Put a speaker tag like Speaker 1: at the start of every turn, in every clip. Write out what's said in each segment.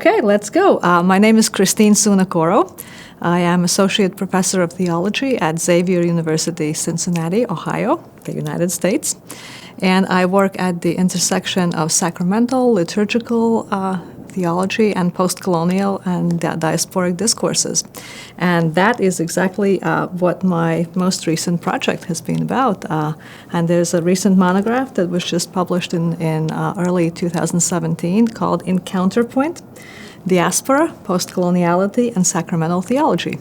Speaker 1: Okay, let's go. My name is Kristine Suna-Koro. I am Associate Professor of Theology at Xavier University, Cincinnati, Ohio, the United States. And I work at the intersection of sacramental, liturgical theology and postcolonial and diasporic discourses. And that is exactly what my most recent project has been about. And there's a recent monograph that was just published in early 2017 called In Counterpoint, Diaspora, Postcoloniality, and Sacramental Theology.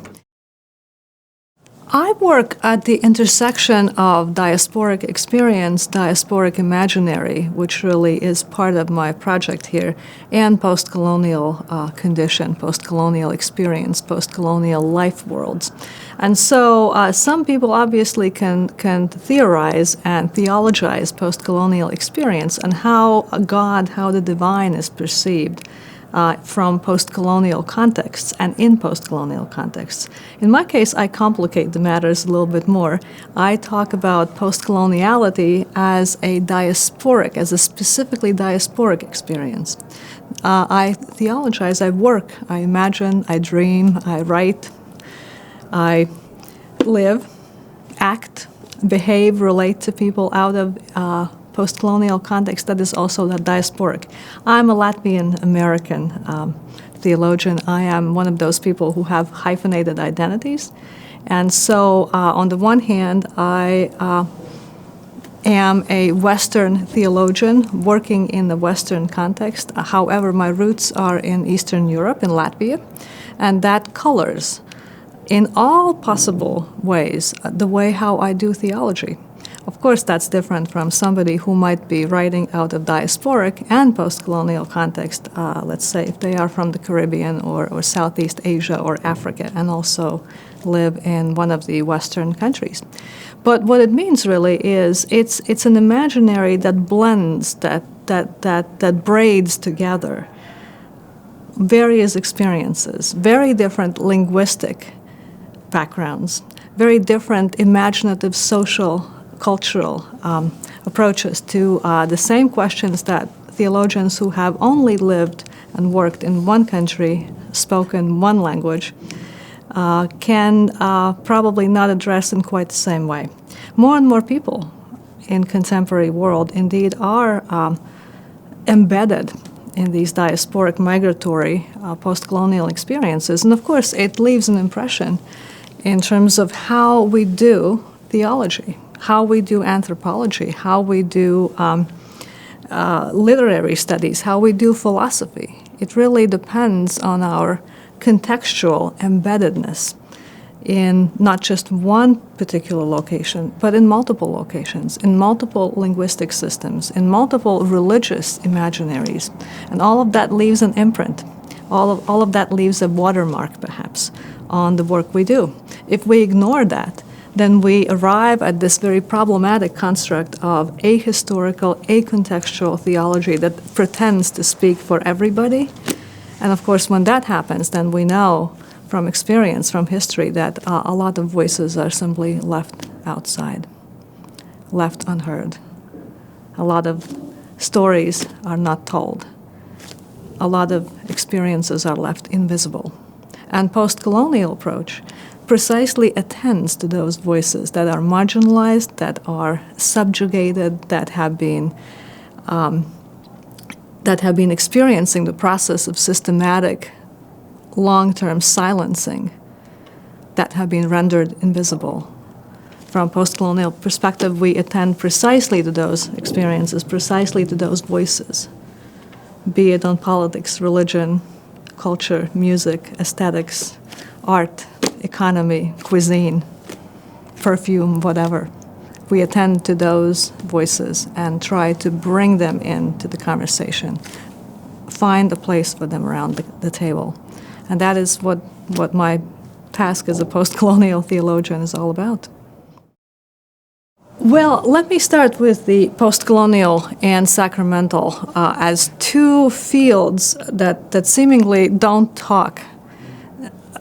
Speaker 1: I work at the intersection of diasporic experience, diasporic imaginary, which really is part of my project here, and postcolonial condition, postcolonial experience, postcolonial life worlds. And so some people obviously can theorize and theologize postcolonial experience and how God, how the divine is perceived from postcolonial contexts and in postcolonial contexts. In my case, I complicate the matters a little bit more. I talk about postcoloniality as a diasporic, as a specifically diasporic experience. I theologize, I work, I imagine, I dream, I write, I live, act, behave, relate to people out of postcolonial context that is also the diasporic. I'm a Latvian American theologian. I am one of those people who have hyphenated identities. And so on the one hand, I am a Western theologian working in the Western context. However, my roots are in Eastern Europe, in Latvia, and that colors in all possible ways the way how I do theology. Of course, that's different from somebody who might be writing out of diasporic and postcolonial context, let's say if they are from the Caribbean or Southeast Asia or Africa and also live in one of the Western countries. But what it means really is it's an imaginary that blends, that braids together various experiences, very different linguistic backgrounds, very different imaginative social cultural approaches to the same questions that theologians who have only lived and worked in one country, spoken one language, can probably not address in quite the same way. More and more people in contemporary world indeed are embedded in these diasporic migratory post-colonial experiences. And of course, it leaves an impression in terms of how we do theology, how we do anthropology, how we do literary studies, how we do philosophy. It really depends on our contextual embeddedness in not just one particular location, but in multiple locations, in multiple linguistic systems, in multiple religious imaginaries. And all of that leaves an imprint. All of that leaves a watermark, perhaps, on the work we do. If we ignore that, then we arrive at this very problematic construct of ahistorical, acontextual theology that pretends to speak for everybody. And of course, when that happens, then we know from experience, from history, that a lot of voices are simply left outside, left unheard. A lot of stories are not told. A lot of experiences are left invisible. And post-colonial approach precisely attends to those voices that are marginalized, that are subjugated, that have been experiencing the process of systematic, long-term silencing, that have been rendered invisible. From a post-colonial perspective, we attend precisely to those experiences, precisely to those voices, be it on politics, religion, culture, music, aesthetics, art, economy, cuisine, perfume, whatever. We attend to those voices and try to bring them into the conversation, find a place for them around the table. And that is what my task as a post-colonial theologian is all about. Well, let me start with the post-colonial and sacramental as two fields that seemingly don't talk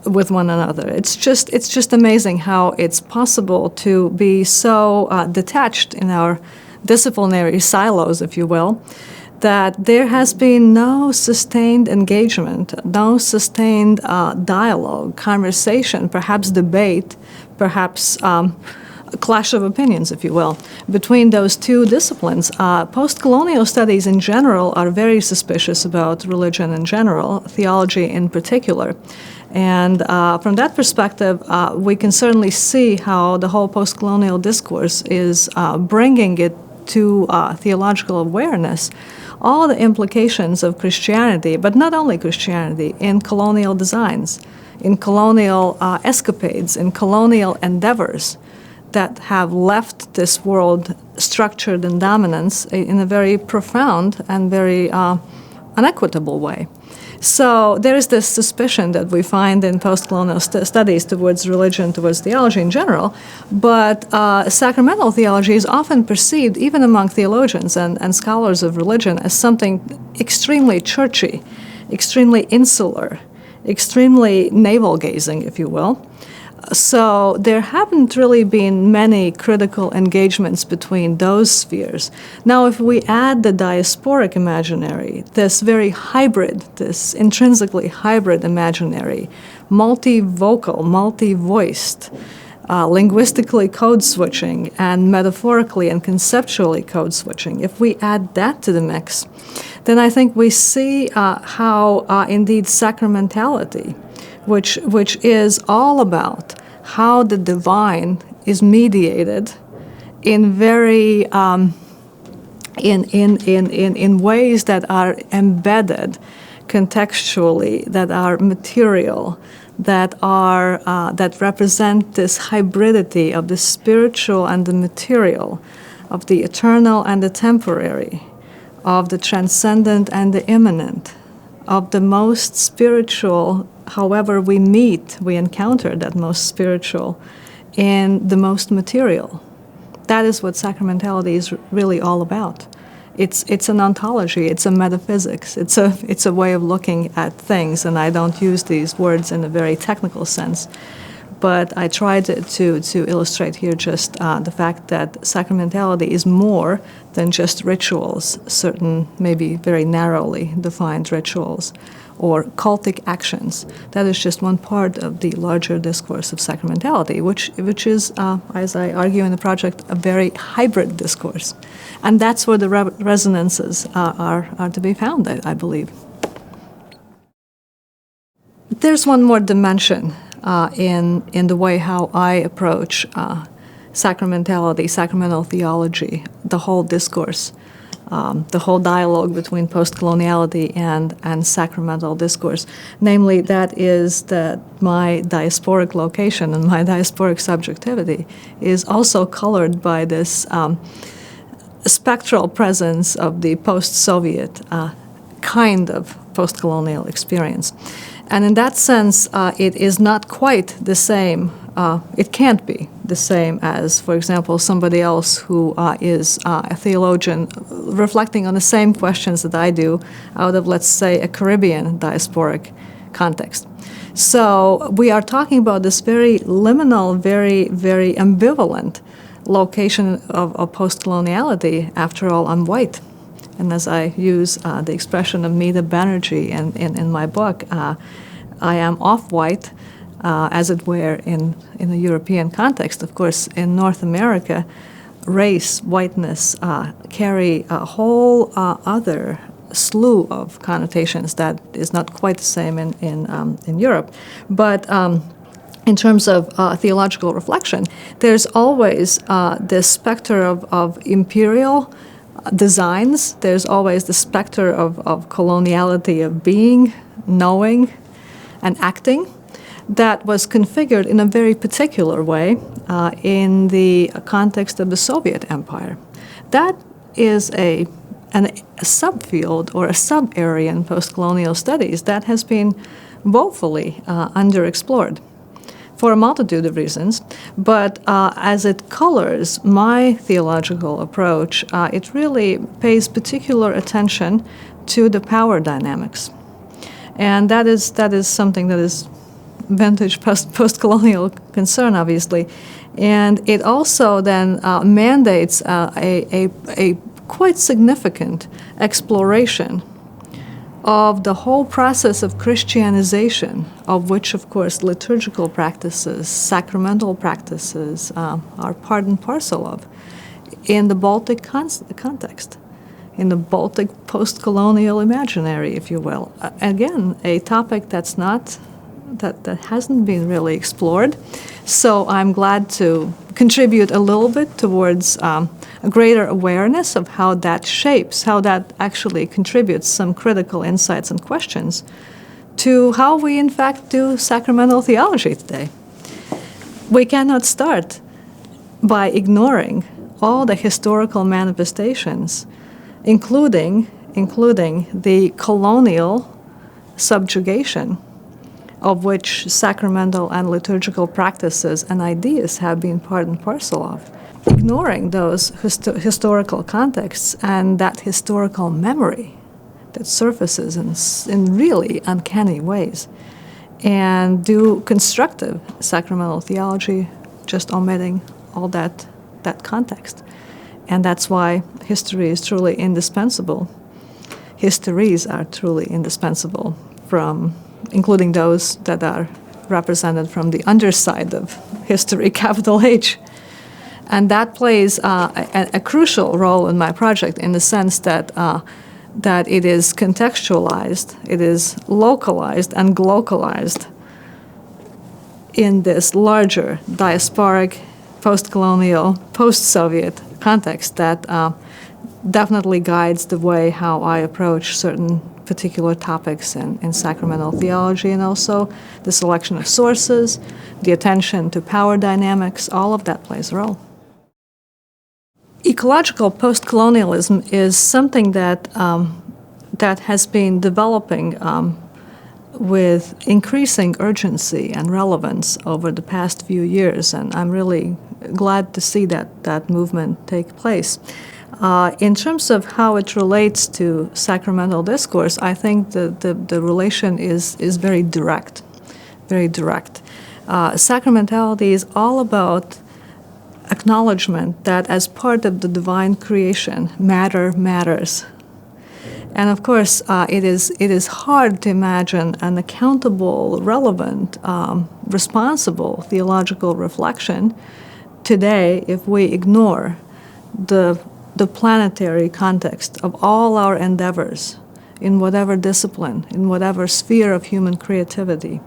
Speaker 1: with one another. It's just amazing how it's possible to be so detached in our disciplinary silos, if you will, that there has been no sustained engagement, no sustained dialogue, conversation, perhaps debate, perhaps a clash of opinions, if you will, between those two disciplines. Postcolonial studies in general are very suspicious about religion in general, theology in particular. And from that perspective, we can certainly see how the whole postcolonial discourse is bringing it to theological awareness, all the implications of Christianity, but not only Christianity, in colonial designs, in colonial escapades, in colonial endeavors that have left this world structured in dominance in a very profound and very unequitable way. So there is this suspicion that we find in postcolonial studies towards religion, towards theology in general, but sacramental theology is often perceived, even among theologians and scholars of religion, as something extremely churchy, extremely insular, extremely navel-gazing, if you will. So there haven't really been many critical engagements between those spheres. Now, if we add the diasporic imaginary, this very hybrid, this intrinsically hybrid imaginary, multivocal, multi-voiced, linguistically code-switching, and metaphorically and conceptually code-switching, if we add that to the mix, then I think we see how indeed sacramentality, which is all about how the divine is mediated in very in ways that are embedded contextually, that are material, that are that represent this hybridity of the spiritual and the material, of the eternal and the temporary, of the transcendent and the immanent, of the most spiritual. However we meet, we encounter that most spiritual in the most material. That is what sacramentality is really all about. It's an ontology, it's a metaphysics, it's a way of looking at things, and I don't use these words in a very technical sense, but I tried to illustrate here just the fact that sacramentality is more than just rituals, certain maybe very narrowly defined rituals, or cultic actions. That is just one part of the larger discourse of sacramentality, which is, as I argue in the project, a very hybrid discourse. And that's where the resonances are to be found, I believe. There's one more dimension in the way how I approach sacramentality, sacramental theology, the whole discourse. The whole dialogue between postcoloniality and sacramental discourse. Namely, that is that my diasporic location and my diasporic subjectivity is also colored by this spectral presence of the post-Soviet kind of postcolonial experience. And in that sense, it is not quite the same. It can't be the same as, for example, somebody else who is a theologian reflecting on the same questions that I do out of, let's say, a Caribbean diasporic context. So we are talking about this very liminal, very, very ambivalent location of postcoloniality. After all, I'm white. And as I use the expression of Meeta Banerjee in my book, I am off-white, as it were, in the European context. Of course, in North America, race, whiteness carry a whole other slew of connotations that is not quite the same in Europe. But in terms of theological reflection, there's always this specter of imperial designs. There's always the specter of coloniality, of being, knowing, and acting, that was configured in a very particular way in the context of the Soviet Empire. That is a subfield or a sub-area in postcolonial studies that has been woefully underexplored for a multitude of reasons, but as it colors my theological approach, it really pays particular attention to the power dynamics. And that is something that is vintage post-colonial concern, obviously. And it also then mandates a quite significant exploration of the whole process of Christianization, of which, of course, liturgical practices, sacramental practices are part and parcel of, in the Baltic context, in the Baltic postcolonial imaginary, if you will. Again, a topic that hasn't been really explored. So I'm glad to contribute a little bit towards a greater awareness of how that shapes, how that actually contributes some critical insights and questions to how we in fact do sacramental theology today. We cannot start by ignoring all the historical manifestations, including the colonial subjugation of which sacramental and liturgical practices and ideas have been part and parcel of. Ignoring those historical contexts and that historical memory that surfaces in really uncanny ways, and do constructive sacramental theology, just omitting all that context. And that's why history is truly indispensable. Histories are truly indispensable, including those that are represented from the underside of history, capital H. And that plays a crucial role in my project in the sense that it is contextualized, it is localized and glocalized in this larger diasporic, postcolonial, post-Soviet context that definitely guides the way how I approach certain particular topics in sacramental theology, and also the selection of sources, the attention to power dynamics, all of that plays a role. Ecological postcolonialism is something that has been developing with increasing urgency and relevance over the past few years, and I'm really glad to see that movement take place. In terms of how it relates to sacramental discourse, I think the relation is very direct, very direct. Sacramentality is all about acknowledgement that as part of the divine creation, matter matters. And of course, it is hard to imagine an accountable, relevant, responsible theological reflection today if we ignore the planetary context of all our endeavors in whatever discipline, in whatever sphere of human creativity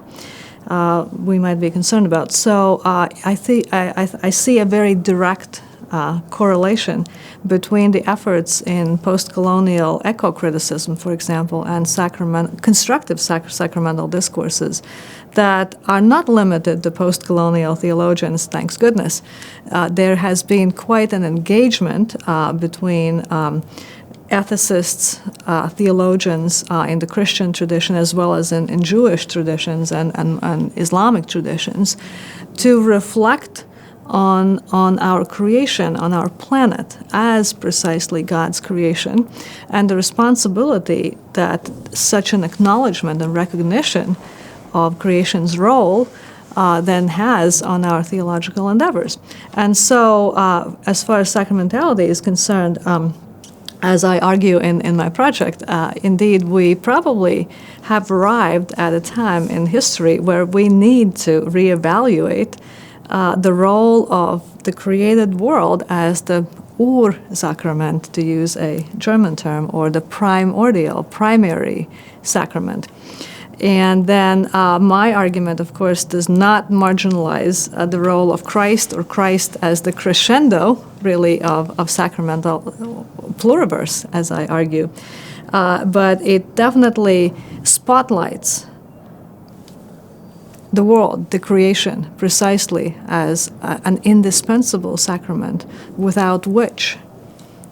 Speaker 1: we might be concerned about. So I see a very direct correlation between the efforts in postcolonial eco-criticism, for example, and constructive sacramental discourses that are not limited to postcolonial theologians, thanks goodness. There has been quite an engagement between ethicists, theologians in the Christian tradition as well as in Jewish traditions and Islamic traditions to reflect on our creation, on our planet, as precisely God's creation, and the responsibility that such an acknowledgement and recognition of creation's role then has on our theological endeavors. And so, as far as sacramentality is concerned, as I argue in my project, indeed, we probably have arrived at a time in history where we need to reevaluate the role of the created world as the Ur-Sakrament, to use a German term, or the primary sacrament. And then my argument, of course, does not marginalize the role of Christ or Christ as the crescendo, really, of sacramental pluriverse, as I argue. But it definitely spotlights the world, the creation, precisely as an indispensable sacrament without which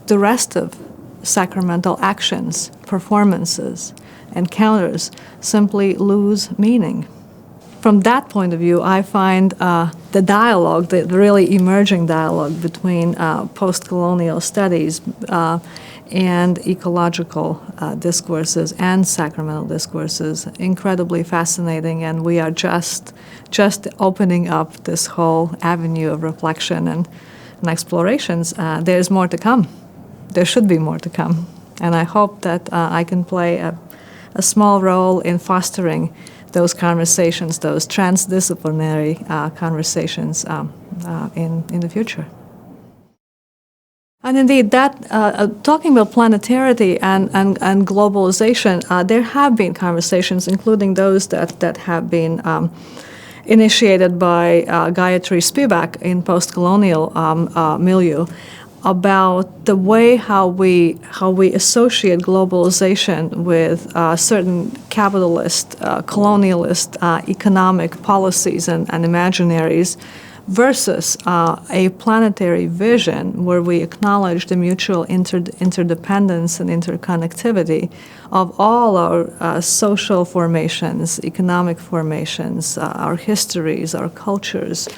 Speaker 1: the rest of sacramental actions, performances, encounters simply lose meaning. From that point of view, I find the dialogue, the really emerging dialogue between postcolonial studies and ecological discourses and sacramental discourses incredibly fascinating, and we are just opening up this whole avenue of reflection and explorations. There's more to come. there should be more to come. And I hope that I can play a small role in fostering those conversations, those transdisciplinary conversations in the future. And indeed, that talking about planetarity and globalization, there have been conversations, including those that have been initiated by Gayatri Spivak in postcolonial milieu, about the way how we associate globalization with certain capitalist, colonialist economic policies and imaginaries, versus a planetary vision where we acknowledge the mutual interdependence and interconnectivity of all our social formations, economic formations, our histories, our cultures,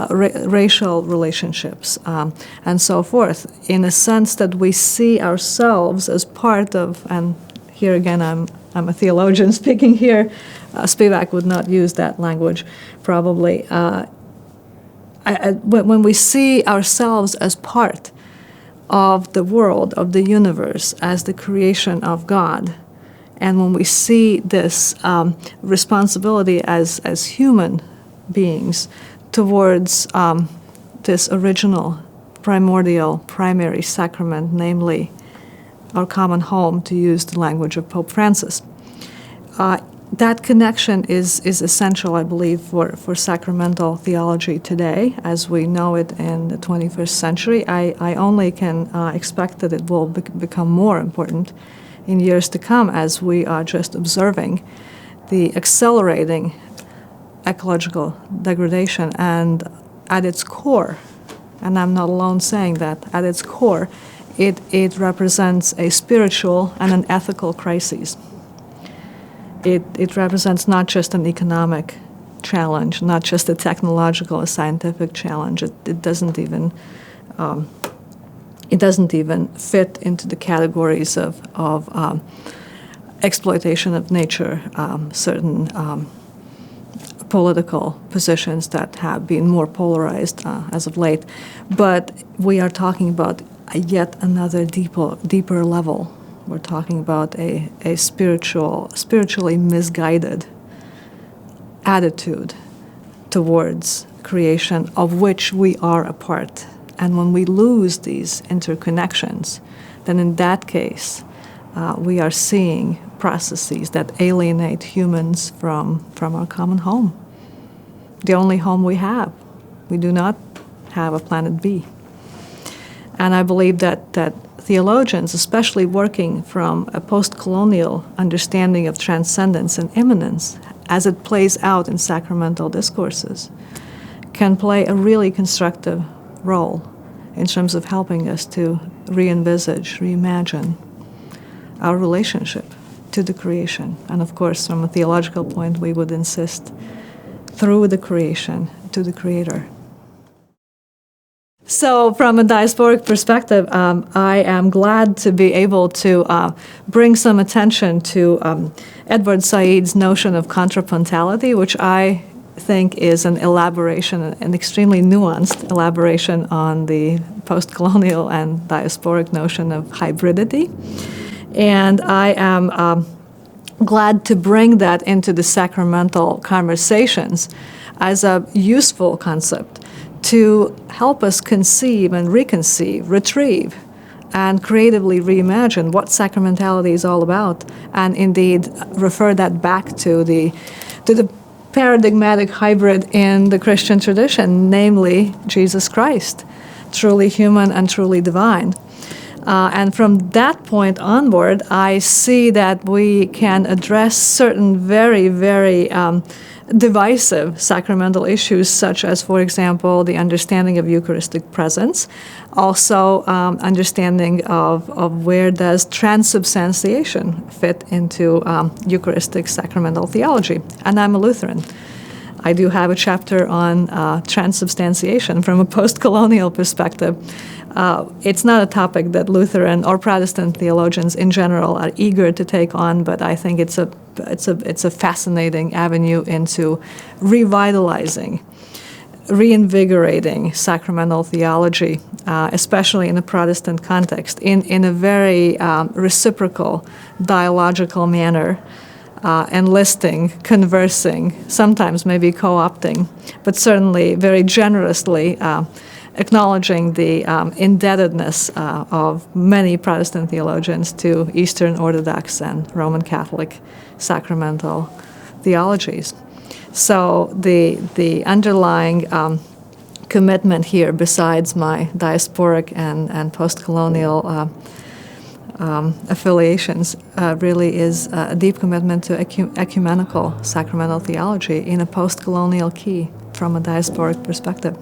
Speaker 1: racial relationships, and so forth, in a sense that we see ourselves as part of, and here again I'm a theologian speaking here, Spivak would not use that language probably, when we see ourselves as part of the world, of the universe, as the creation of God, and when we see this responsibility as human beings towards this original, primordial, primary sacrament, namely our common home, to use the language of Pope Francis. That connection is essential, I believe, for sacramental theology today, as we know it in the 21st century. I only can expect that it will become more important in years to come, as we are just observing the accelerating ecological degradation, and at its core, and I'm not alone saying that, at its core, it represents a spiritual and an ethical crisis. It represents not just an economic challenge, not just a technological, a scientific challenge. It doesn't even fit into the categories of exploitation of nature, certain political positions that have been more polarized as of late. But we are talking about yet another deeper level. We're talking about a spiritually misguided attitude towards creation, of which we are a part. And when we lose these interconnections, then in that case, we are seeing processes that alienate humans from our common home, the only home we have. We do not have a planet B. And I believe that theologians, especially working from a postcolonial understanding of transcendence and immanence, as it plays out in sacramental discourses, can play a really constructive role in terms of helping us to re-envisage, reimagine our relationship to the creation. And of course, from a theological point, we would insist through the creation to the Creator. So from a diasporic perspective, I am glad to be able to bring some attention to Edward Said's notion of contrapuntality, which I think is an elaboration, an extremely nuanced elaboration on the postcolonial and diasporic notion of hybridity. And I am glad to bring that into the sacramental conversations as a useful concept to help us conceive and reconceive, retrieve, and creatively reimagine what sacramentality is all about, and indeed refer that back to the paradigmatic hybrid in the Christian tradition, namely Jesus Christ, truly human and truly divine. And from that point onward, I see that we can address certain very, very divisive sacramental issues, such as, for example, the understanding of Eucharistic presence, also understanding of where does transubstantiation fit into Eucharistic sacramental theology. And I'm a Lutheran. I do have a chapter on transubstantiation from a postcolonial perspective. It's not a topic that Lutheran or Protestant theologians in general are eager to take on, but I think it's a fascinating avenue into revitalizing reinvigorating sacramental theology, especially in a Protestant context, in a very reciprocal, dialogical manner, enlisting, conversing, sometimes maybe co-opting, but certainly very generously acknowledging the indebtedness of many Protestant theologians to Eastern Orthodox and Roman Catholic sacramental theologies. So the underlying commitment here, besides my diasporic and postcolonial affiliations, really is a deep commitment to ecumenical sacramental theology in a postcolonial key from a diasporic perspective.